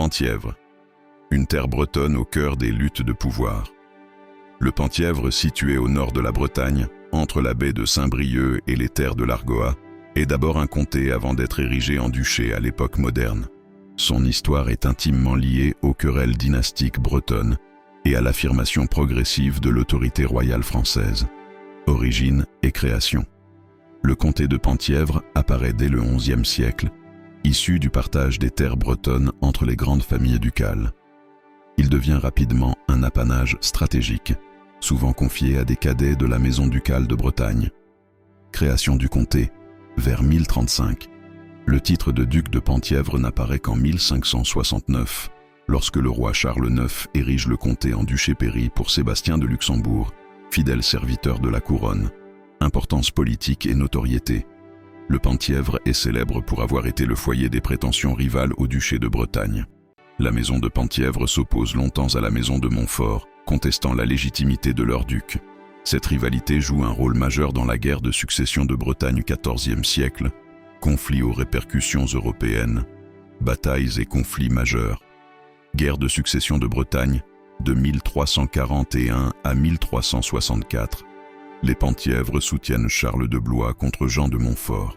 Penthièvre, une terre bretonne au cœur des luttes de pouvoir. Le Penthièvre, situé au nord de la Bretagne, entre la baie de Saint-Brieuc et les terres de l'Argoat, est d'abord un comté avant d'être érigé en duché à l'époque moderne. Son histoire est intimement liée aux querelles dynastiques bretonnes et à l'affirmation progressive de l'autorité royale française. Origine et création. Le comté de Penthièvre apparaît dès le XIe siècle, issu du partage des terres bretonnes entre les grandes familles ducales. Il devient rapidement un apanage stratégique, souvent confié à des cadets de la maison ducale de Bretagne. Création du comté, vers 1035. Le titre de duc de Penthièvre n'apparaît qu'en 1569, lorsque le roi Charles IX érige le comté en duché-pairie pour Sébastien de Luxembourg, fidèle serviteur de la couronne. Importance politique et notoriété. Le Penthièvre est célèbre pour avoir été le foyer des prétentions rivales au duché de Bretagne. La maison de Penthièvre s'oppose longtemps à la maison de Montfort, contestant la légitimité de leur duc. Cette rivalité joue un rôle majeur dans la guerre de succession de Bretagne XIVe siècle, conflit aux répercussions européennes, batailles et conflits majeurs. Guerre de succession de Bretagne, de 1341 à 1364. Les Penthièvres soutiennent Charles de Blois contre Jean de Montfort.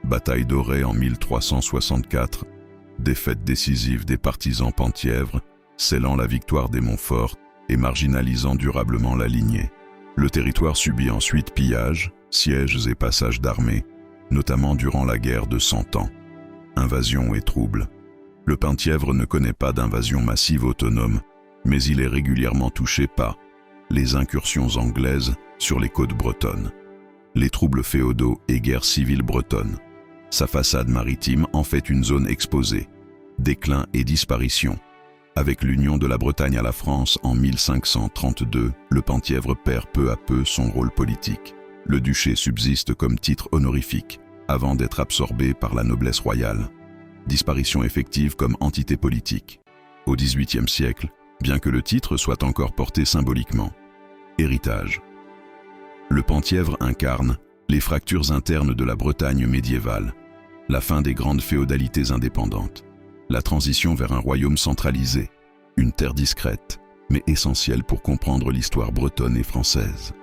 Bataille d'Auray en 1364. Défaite décisive des partisans Penthièvres, scellant la victoire des Montfort et marginalisant durablement la lignée. Le territoire subit ensuite pillages, sièges et passages d'armées, notamment durant la guerre de 100 ans. Invasions et troubles. Le Penthièvre ne connaît pas d'invasion massive autonome, mais il est régulièrement touché par les incursions anglaises sur les côtes bretonnes, les troubles féodaux et guerres civiles bretonnes. Sa façade maritime en fait une zone exposée. Déclin et disparition. Avec l'union de la Bretagne à la France en 1532, le Penthièvre perd peu à peu son rôle politique. Le duché subsiste comme titre honorifique, avant d'être absorbé par la noblesse royale. Disparition effective comme entité politique. Au XVIIIe siècle, bien que le titre soit encore porté symboliquement. Héritage. Le Penthièvre incarne les fractures internes de la Bretagne médiévale, la fin des grandes féodalités indépendantes, la transition vers un royaume centralisé, une terre discrète, mais essentielle pour comprendre l'histoire bretonne et française.